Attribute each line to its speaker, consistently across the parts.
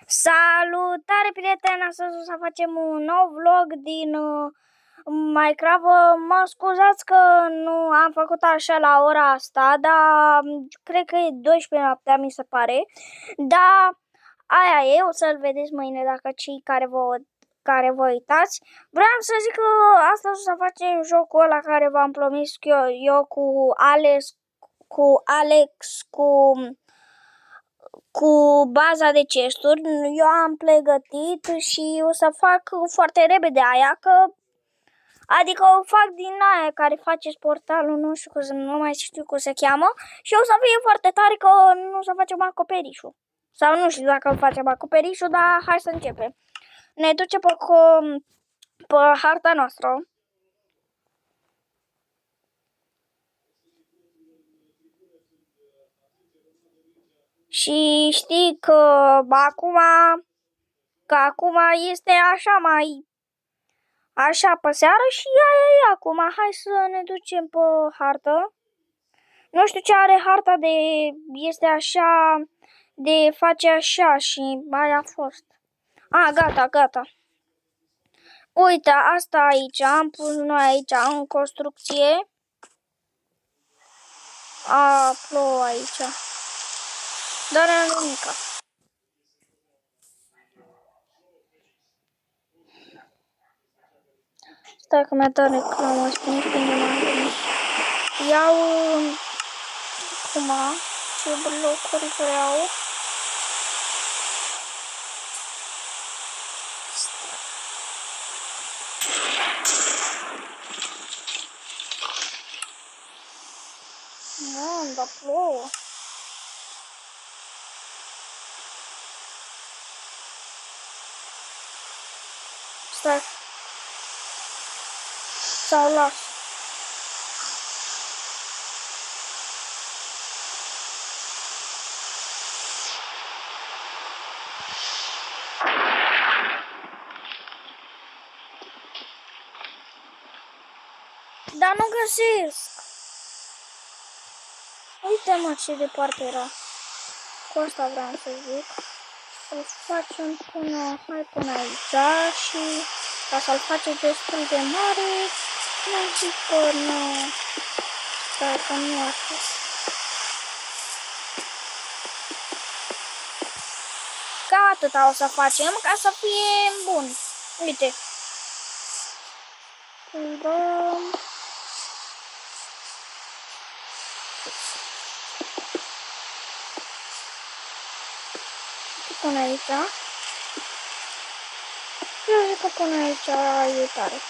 Speaker 1: Salutare, prieteni! Astăzi o să facem un nou vlog din Minecraft. Mă scuzați că nu am făcut așa la ora asta, dar cred că e 12 noaptea, mi se pare. Dar aia e, o să-l vedeți mâine dacă cei care vă uitați. Vreau să zic că astăzi o să facem jocul ăla care v-am promis eu cu Alex, cu baza de chesturi. Eu am pregătit și o să fac foarte repede aia, adică o fac din aia care faceți portalul, nu mai știu cum se cheamă, și o să fie foarte tare că nu o să facem acoperișul. Sau nu știu dacă facem acoperișul, dar hai să începem. Ne duce pe harta noastră. Și știi că acum este așa pe seară și aia e acum. Hai să ne ducem pe hartă. Nu știu ce are harta este așa, de face așa și aia a fost. Gata. Uite, asta aici, am pus noi aici în construcție. Plouă aici. Dar nu nimica. Stai că mi-a dat reclamă, spune că nu m-am gândit. Iau ce blocuri vreau. Dar plouă. Stai. Sau las. Dar nu găsesc. Uite-mă ce departe era. Cu asta vreau să zic. Îl facem până aici și ca să-l faceți destul de mare, mă zic până... Stai că nu așa. Ca atâta o să facem ca să fie bun. Uite. Îl dăm... Până aici. Eu zic că până aici e tare.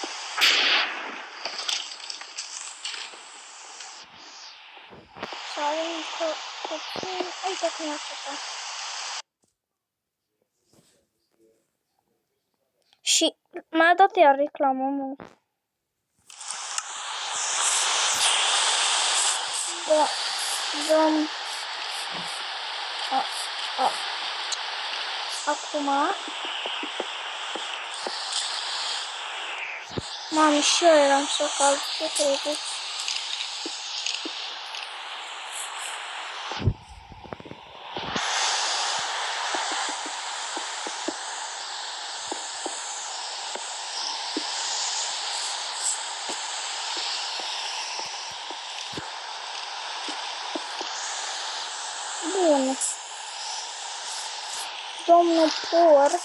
Speaker 1: Sau încă puțin. Uite cum e așa. Și mi-a dat iar reclamă, mă. Da. Dăm... Acum... Mami, și eu eram să calc, ce credeți? Bun. Domnul porc.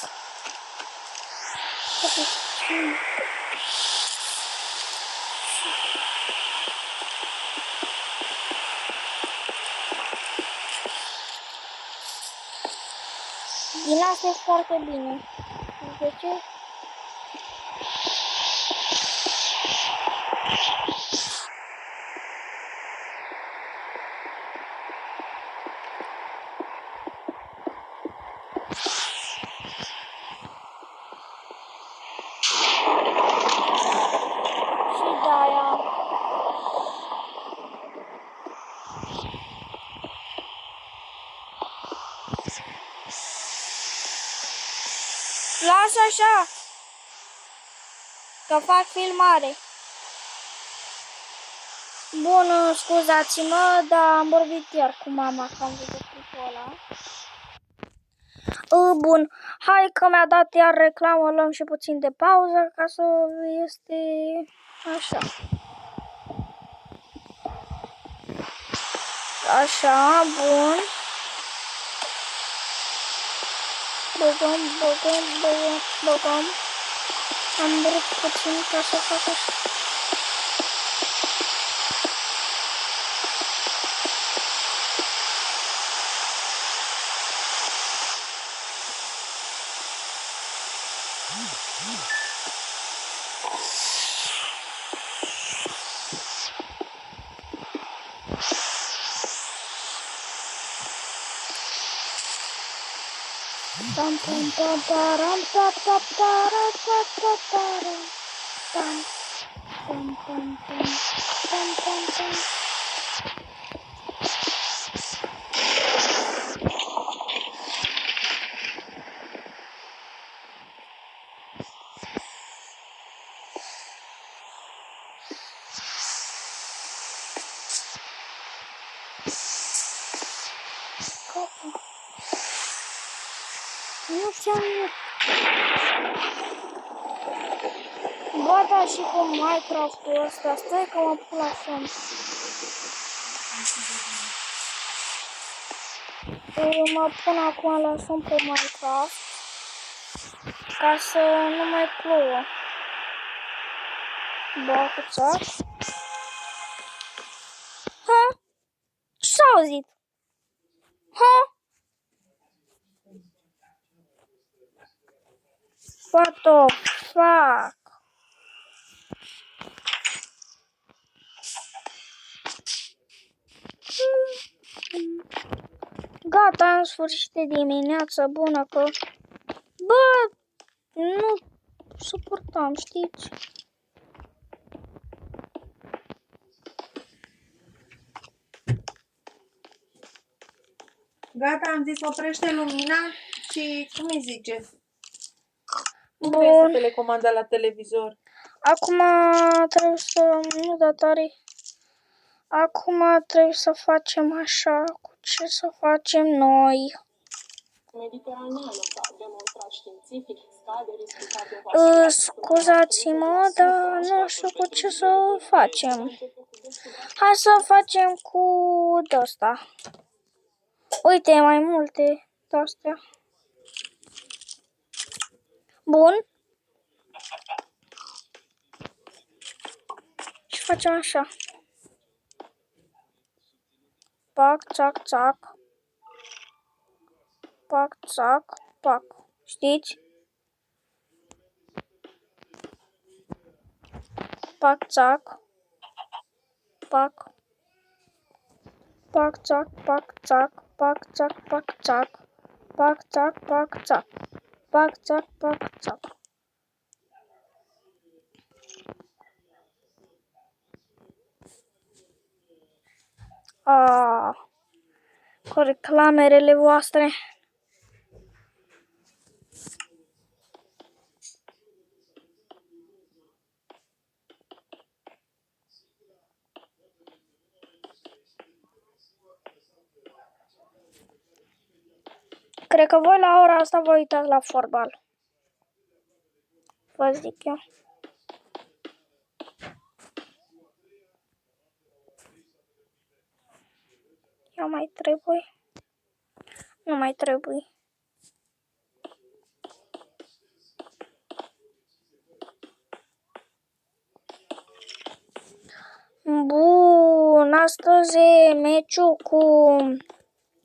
Speaker 1: Din asta e foarte bine. De ce? Și de-aia. Lasă așa, că fac filmare. Bun, scuzați-mă, dar am vorbit iar cu mama că am văzut clipul ăla. Bun, hai că mi-a dat iar reclamă, luăm și puțin de pauză ca să este așa. Așa, bun. Băgăm. Am rupt puțin ca să fac așa. Tam tam tam taram tam tam taram tam tam taram tam tam tam tam tam tam. Nu ți-am Ba da, și cu Minecraft-ul ăsta, stai că mă pun la somn. Mă pun acum la somn pe Minecraft ca să nu mai plouă. Ba, cu țac. Ha? Ce s-a auzit? Ha? What the fuck? Gata, în sfârșit de dimineață, bună că... Bă, nu suportam, știți?
Speaker 2: Gata, am zis oprește lumina și cum îi zice? Cum
Speaker 1: Bun.
Speaker 2: trebuie să telecomanda la televizor?
Speaker 1: Acum trebuie să... Nu da tare. Acum trebuie să facem așa. Cu ce să facem noi? Scuzați-mă, dar nu știu cu ce să facem. Hai să facem cu ăsta. Uite, mai multe de-astea. Bun. Și facem așa. Pac, țac, țac. Pac, țac, pac. Știți? Pac, țac. Pac. Pac, țac, pac, țac. Pac, țac, pac, țac. Pac, țac, pac, țac. Pac, țac, pac, țac. Cu reclamerele voastre. Cred că voi la ora asta vă uitați la fotbal. Vă zic eu. Eu mai trebuie. Nu mai trebuie. Bun, astăzi e meciul cu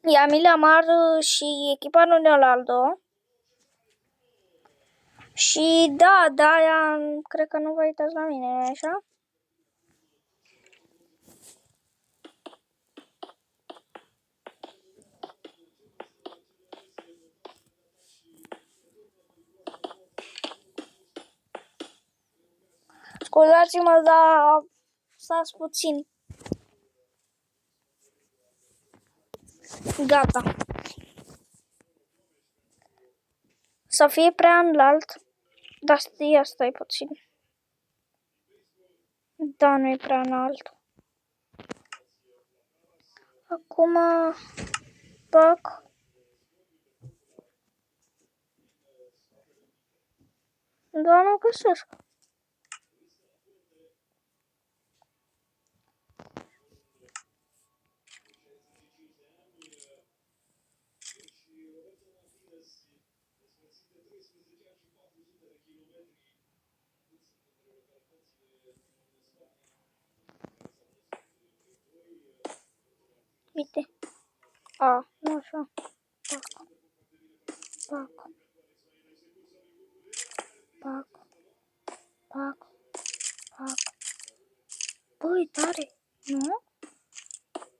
Speaker 1: Yamil Amar și echipa Ronaldo. Și da, aia cred că nu vă uitați la mine, nu așa? Scuzați-mă, dar stați puțin. Gata. Să fie prea înalt. Dar stai puțin. Da, nu e prea înalt. Acum... Pac. Dar nu găsesc. Uite. A, nu așa. Pac. Pac. Pac. Pac. Băi, tare. Nu?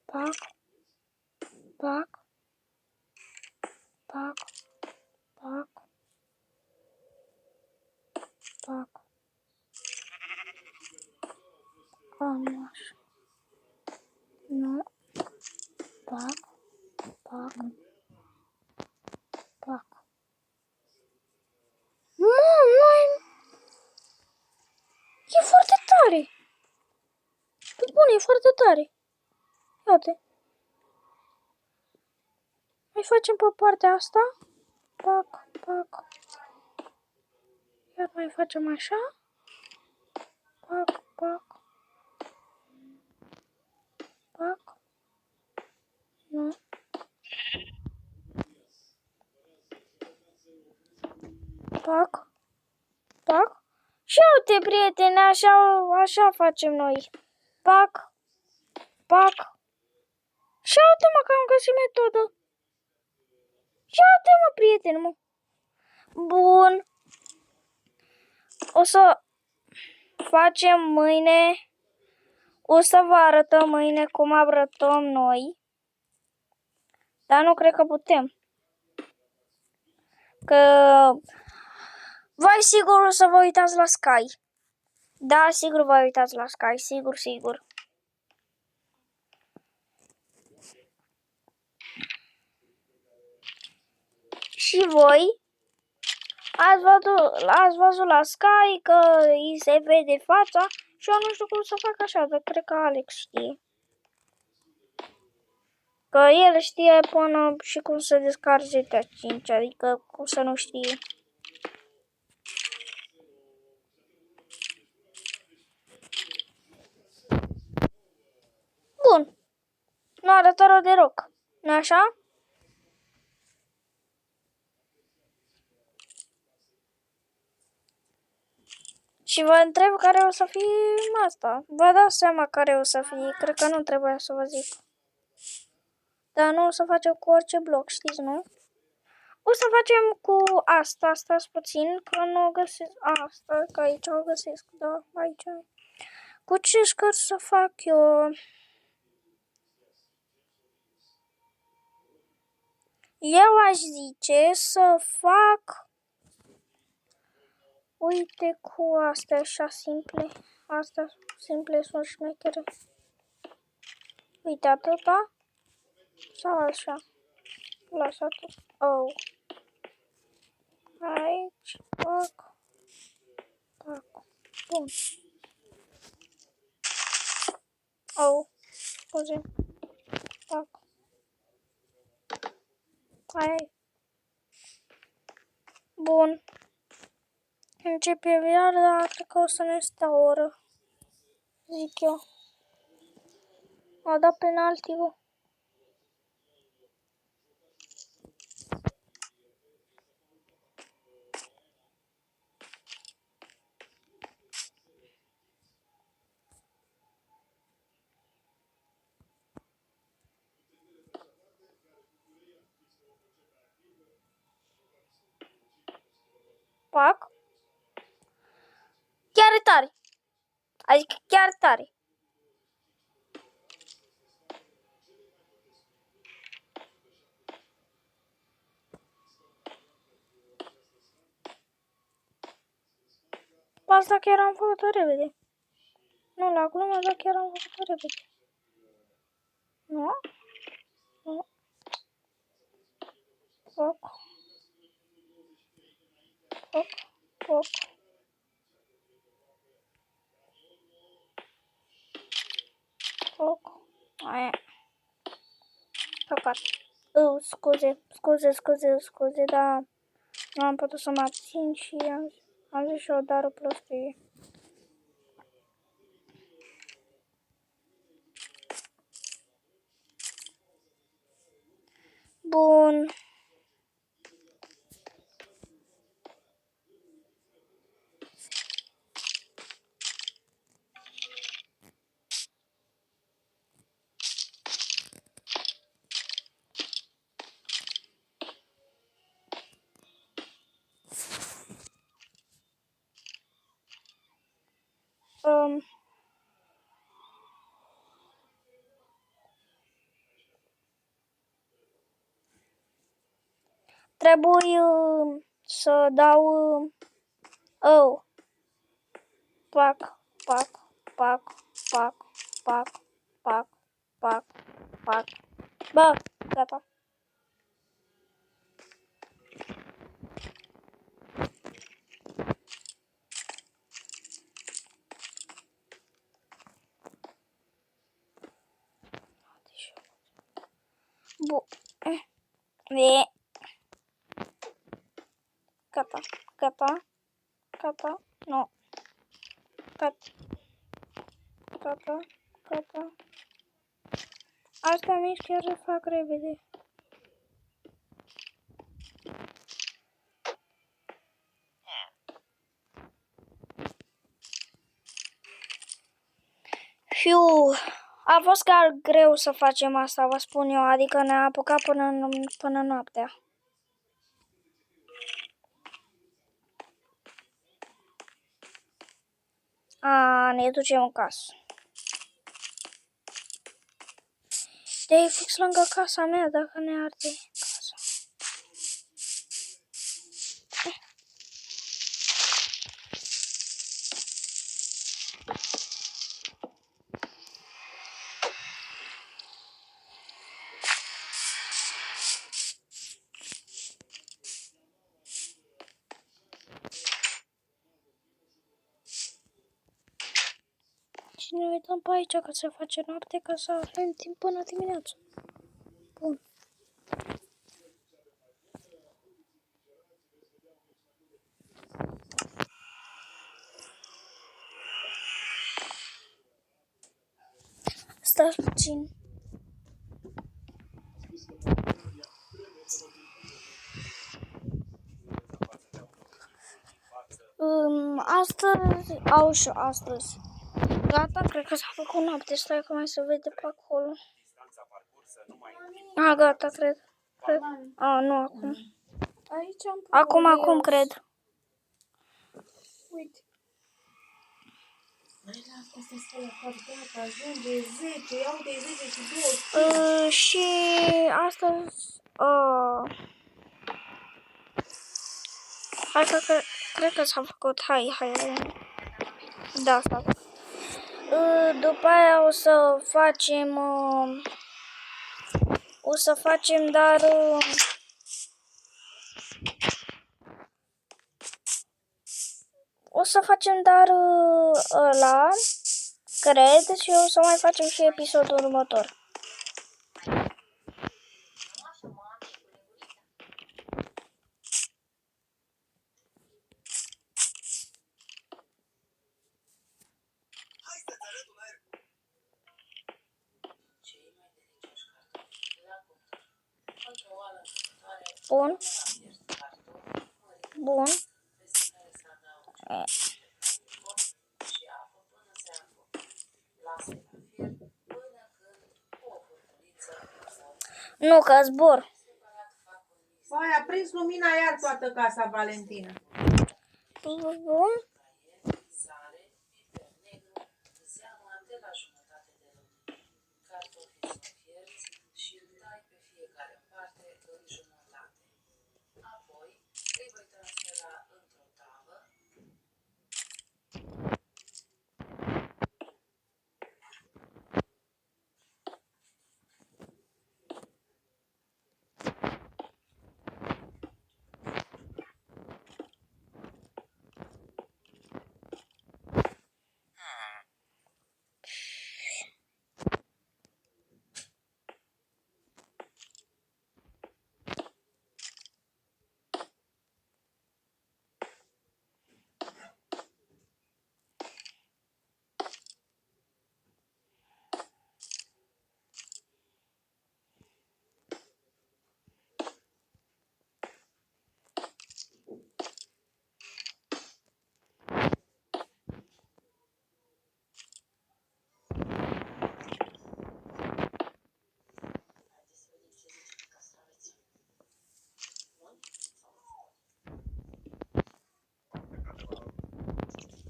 Speaker 1: Pac. Pac. Pac. Pac. Pac. A, nu așa. Nu. Pac. Pac. Pac. Nu, e foarte tare. Pe bune, e foarte tare. Uite. Mai facem pe partea asta. Pac, pac. Iar mai facem așa. Pac, pac. Pac. Nu. Pac. Pac. Și uite, prieteni, așa facem noi. Pac. Pac. Și uite, mă, că am găsit metodă. Și uite, mă, prieteni, mă. Bun. O să facem mâine. O să vă arătăm mâine cum arătăm noi. Dar nu cred că putem. Că vai sigur o să vă uitați la Sky. Da, sigur vă uitați la Sky. Sigur, sigur. Și voi ați văzut la Sky că îi se vede fața și eu nu știu cum să fac așa, dar cred că Alex știe. Că el știe până și cum să descarce GTA 5, adică cum să nu știe. Bun. Nu arată rău deloc. Nu așa? Și vă întreb care o să fie asta. Vă dați seama care o să fie. Cred că nu trebuia să vă zic. Dar nu o să facem cu orice bloc, știți, nu? O să facem cu asta. Stați puțin, că nu o găsesc. Asta, că aici o găsesc. Da, aici. Cu ce scări să fac eu? Eu aș zice să fac... Uite cu astea așa simple. Astea simple sunt șmechere. Uite atâta. Sau așa. Lasă atât. Oh. Aici. Pac. Pac. Bun. Oh. Scuze. Pac. Hai. Bun. Începe iar, dar cred că o să ne stea o oră. Zic eu. A dat penalti-ul. Pac. Chiar e tare. Adică chiar tare. Asta chiar am făcut-o repede. Nu la glumă, dar chiar am făcut-o repede. Nu? Nu. Foc. Foc. Foc. Foc. Aia. Păcat. Scuze, dar nu am putut să mă abțin și am zis. Am zis și eu, dar o prostie. Bun. Trebuie să dau oh, pac, pac, pac, pac, pac, pac, pac, pac. Bă, gata. Bun. Gata, gata, gata, nu. Gata, gata, gata. Asta nici chiar le fac repede. Fiu, a fost chiar greu să facem asta, vă spun eu, adică ne-a apucat până noaptea. Ne ducem în casă. De fix lângă casa mea, dacă ne arde casa. Și ne uităm pe aici că se face noapte, ca să avem timp până dimineață. Bun. Stați puțin. Astăzi. Gata, cred că s-a făcut noapte. Stai că mai se vede pe acolo. Gata, cred. Nu acum.
Speaker 2: Aici am
Speaker 1: Acum, cred.
Speaker 2: Uite. Asta se spune gata, ajunge 10, iau de 10 și 2.
Speaker 1: Și astăzi... Hai că cred că s-a făcut. Hai. Da, s-a făcut. După aia o să facem, dar... ăla, cred, și o să mai facem și episodul următor. Bun. Nu, că zbor.
Speaker 2: Vai, a prins lumina iar toată casa, Valentina.
Speaker 1: Bun.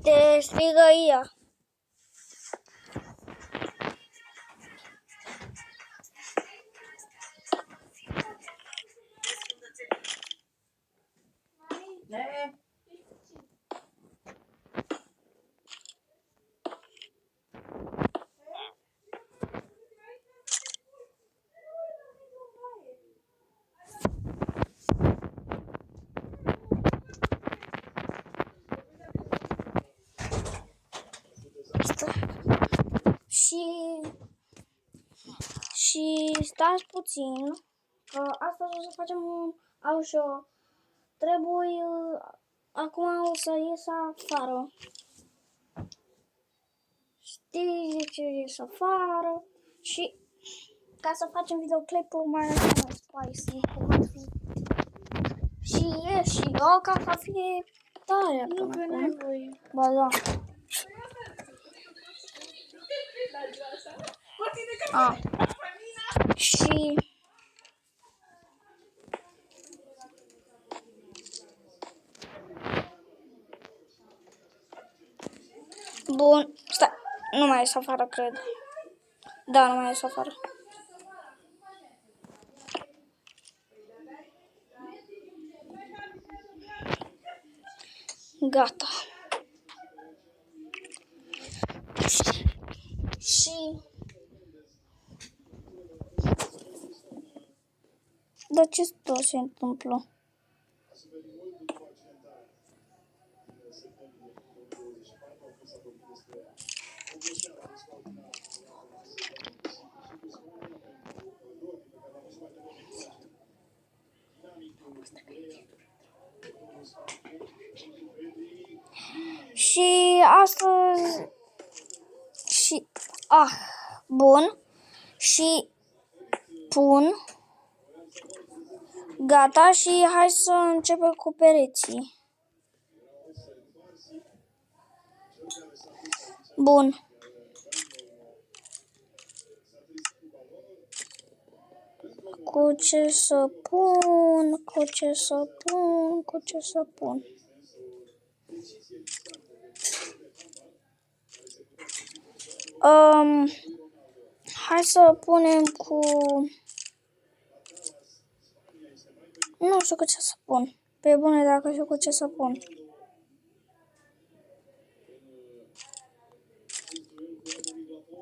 Speaker 1: Te strigă ea. Și stați puțin, că astăzi o să facem un show. Trebuie, acum o să ies afară. Știi de ce ies afară? Și ca să facem videoclipul mai spicy, cum ar fi. Și ies și eu ca să fie tare.
Speaker 2: Nu, că n-ai voie.
Speaker 1: Ba da. Și bun, stai, nu mai ies afară, cred. Da, nu mai ies afară. Gata. Și dar ce se întâmplă? Și astăzi bun. Și pun. Gata și hai să începem cu pereții. Bun. Cu ce să pun? Cu ce să pun? Cu ce să pun? Hai să punem cu... Nu știu cu ce să pun. Pe bune, dacă știu cu ce să pun.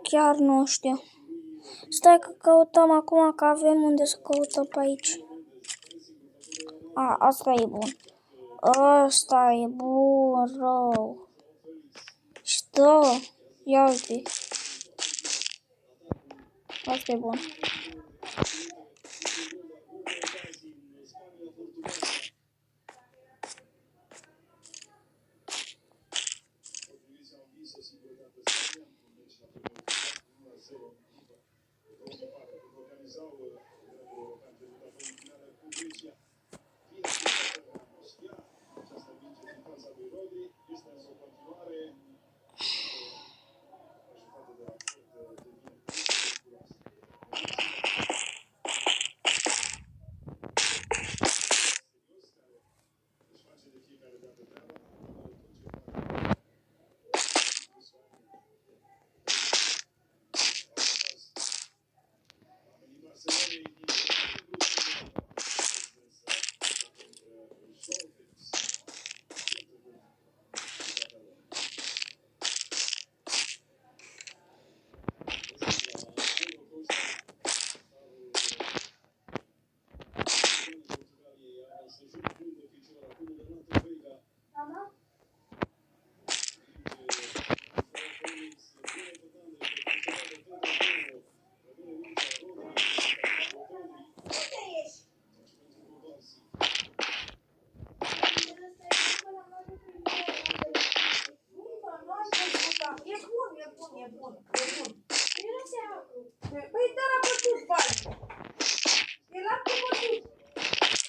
Speaker 1: Chiar nu știu. Stai că căutăm acum, că avem unde să căutăm pe aici. Asta e bun. Asta e bun, rău. Stă. Ia uite. Asta e bun.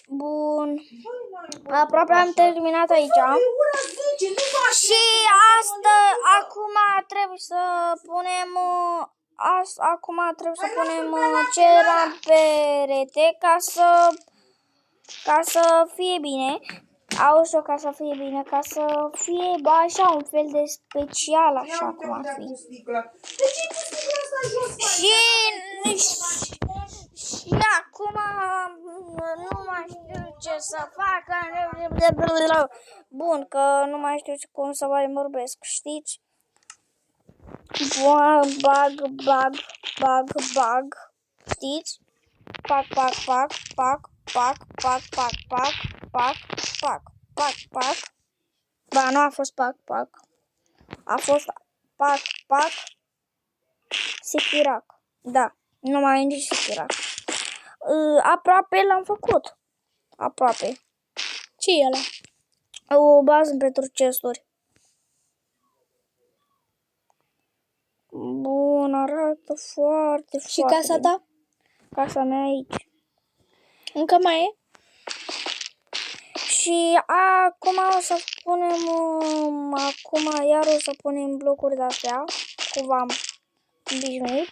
Speaker 1: Bun. Aproape am terminat aici. Și acum trebuie să punem ce era în perete ca să fie bine. Auzi-o ca să fie bine, ca să fie așa un fel de special, așa cum ar fi.
Speaker 2: De ce ai pus sticla asta jos?
Speaker 1: Și acum nu mai știu ce să fac. Bun, că nu mai știu cum să mai vorbesc, știți? Bag, știți? Pac. Ba, nu a fost pac. A fost pac, Sikirac. Da, nu mai nici Sikirac. Aproape l-am făcut. Aproape.
Speaker 3: Ce e ăla?
Speaker 1: O bază pentru chesturi. Bun, arată foarte
Speaker 3: Și casa
Speaker 1: bine.
Speaker 3: ta?
Speaker 1: Casa mea aici.
Speaker 3: Încă mai e?
Speaker 1: Și acum o să punem, iar o să punem blocuri de-astea, cum v-am obișnuit.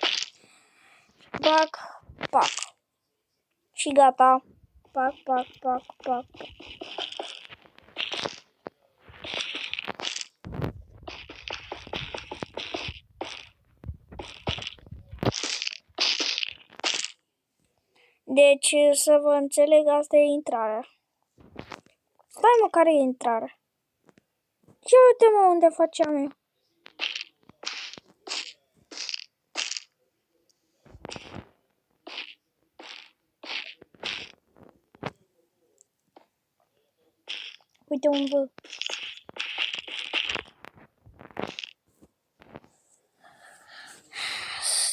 Speaker 1: Pac. Și gata. Pac. Deci, să vă înțeleg, asta e intrarea. Stai mă, care e intrarea? Ce uite mă, unde faceam eu? Uite un V.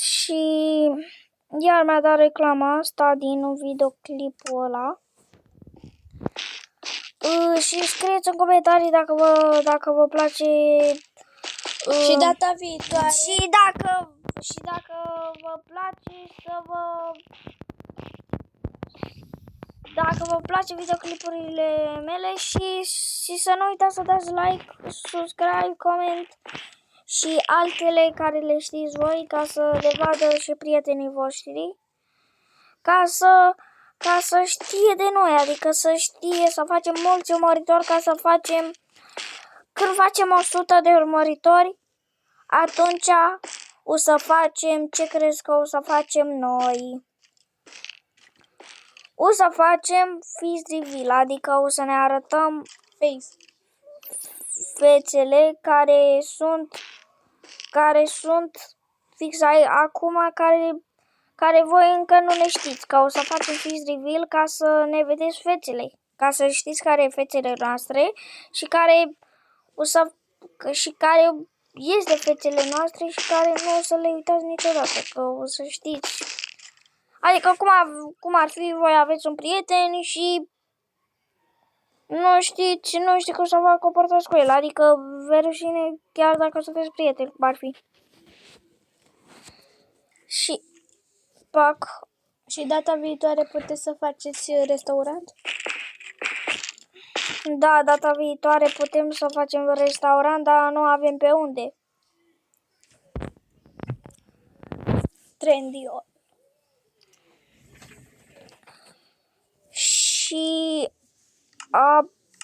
Speaker 1: Și iar mi-a dat reclama asta din videoclipul ăla. Și scrieți în comentarii dacă vă place.
Speaker 3: Și data viitoare.
Speaker 1: Și dacă vă place dacă vă place videoclipurile mele și să nu uitați să dați like, subscribe, comment și altele care le știți voi, ca să le vadă și prietenii voștri, ca să știe de noi, adică să știe, să facem mulți urmăritori, când facem 100 de urmăritori, atunci o să facem, ce crezi că o să facem noi? O să facem face reveal, adică o să ne arătăm fețele care sunt fix acum, care voi încă nu le știți, că o să facem face reveal ca să ne vedeți fețele, ca să știți care e fețele noastre și care este fețele noastre și care nu o să le uitați niciodată, că o să știți. Adică cum ar fi, voi aveți un prieten și nu știți cum să vă comportați cu el, adică vă rușine chiar dacă sunteți prieteni, cum ar fi. Și pac.
Speaker 3: Și data viitoare puteți să faceți restaurant?
Speaker 1: Da, data viitoare putem să facem restaurant, dar nu avem pe unde.
Speaker 3: Trendy.
Speaker 1: Și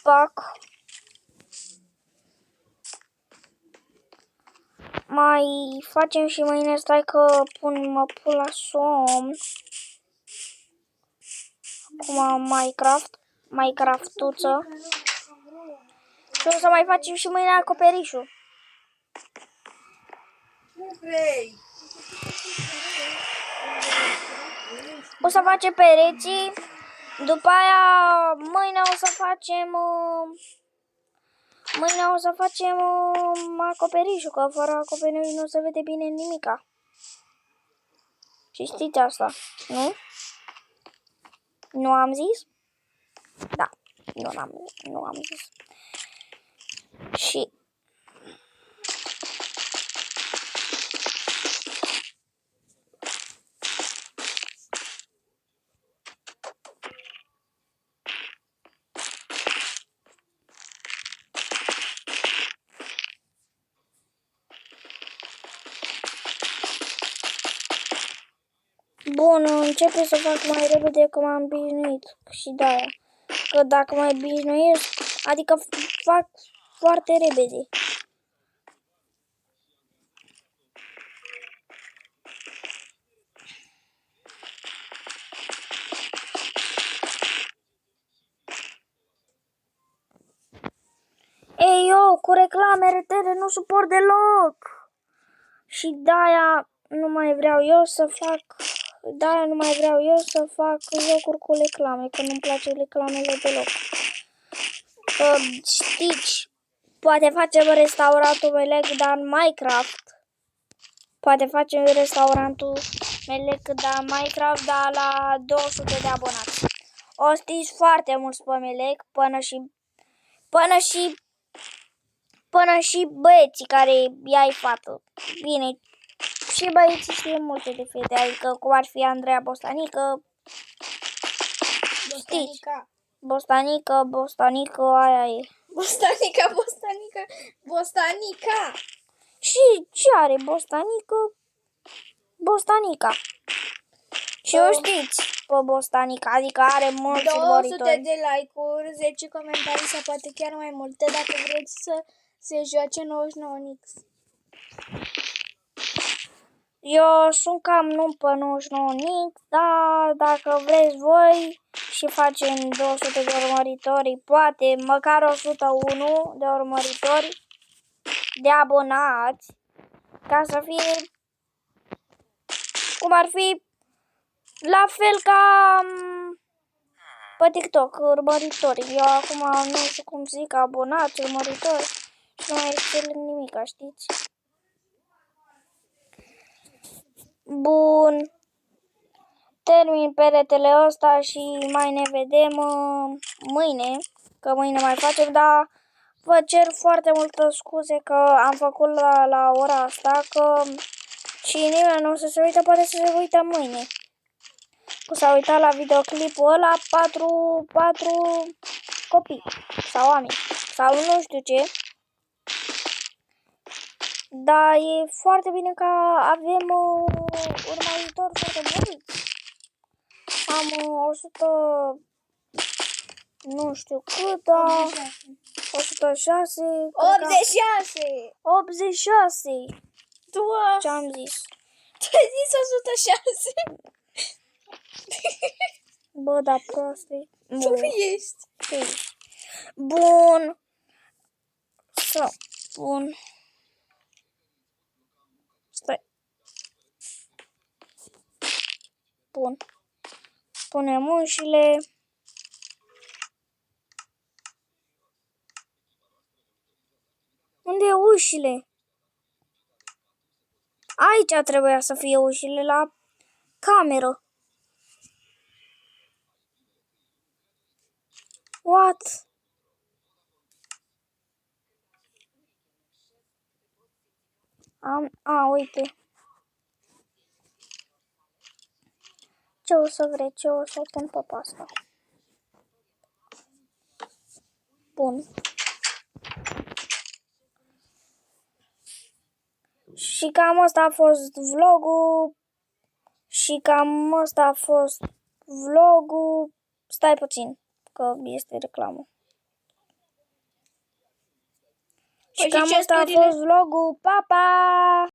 Speaker 1: pac. Mai facem și mâine, stai că mă pun la somn. Acum Minecraft-uță. Și o să mai facem și mâine acoperișul.
Speaker 2: Nu vrei.
Speaker 1: O să facem pereții. După aia mâine o să facem acoperișul, că fără acoperiș nu se vede bine nimica. Și știți asta, nu? Nu am zis? Da, nu am zis. Și bun, începe să fac mai repede că m-am obișnuit și de-aia. Că dacă mă obișnuiesc, Adică fac foarte repede. Ei, eu, cu reclamele tale nu suport deloc. Și de-aia nu mai vreau eu să fac... De-aia nu mai vreau eu să fac jocuri cu reclame, că nu-mi place reclamele deloc. Că știți, poate facem restaurantul Melec, dar în Minecraft. Poate facem restaurantul Melec, dar Minecraft, dar la 200 de abonați. O știți foarte mulți pe Melec, până și băieții care i-ai fată. Bine, și băieții știe multe de fete, adică cum ar fi Andreea Bostanică. Știți? Bostanică, aia e.
Speaker 3: Bostanica.
Speaker 1: Și ce are Bostanica? Și o știți pe Bostanica, adică are mulți
Speaker 3: 200
Speaker 1: urmăritori.
Speaker 3: de like-uri, 10 comentarii sau poate chiar mai multe dacă vreți să se joace 99 Nix.
Speaker 1: Eu sunt cam nu pe 99 Nix, dar dacă vreți voi și facem 200 de urmăritori, poate măcar 101 de urmăritori, de abonați, ca să fie cum ar fi la fel ca pe TikTok, urmăritori. Eu acum nu știu cum zic, abonați, urmăritori și nu mai știu nimic, știți? Bun. Termin peretele ăsta și mai ne vedem mâine, că mâine mai facem, dar vă cer foarte multă scuze că am făcut la ora asta, că și nimeni nu o să se uită, poate să se uită mâine. Că s-a uitat la videoclipul ăla 4 copii sau oameni sau nu știu ce. Dar e foarte bine că avem urmăritori foarte mulți. Am 100, nu știu cât, 106,
Speaker 3: 86!
Speaker 1: 86.
Speaker 3: Doamne!
Speaker 1: Ce-am zis?
Speaker 3: Tu ai zis 106!
Speaker 1: Bă, da, proste.
Speaker 3: Tu ești!
Speaker 1: Bun. Stai. Bun. Punem ușile. Unde e ușile? Aici trebuia să fie ușile, la cameră. What? Uite. Ce o să vreți? Eu o să o pun pe pasta. Bun. Și cam asta a fost vlogul. Stai puțin, că este reclamă. Și cam asta a fost vlogul. Pa, pa!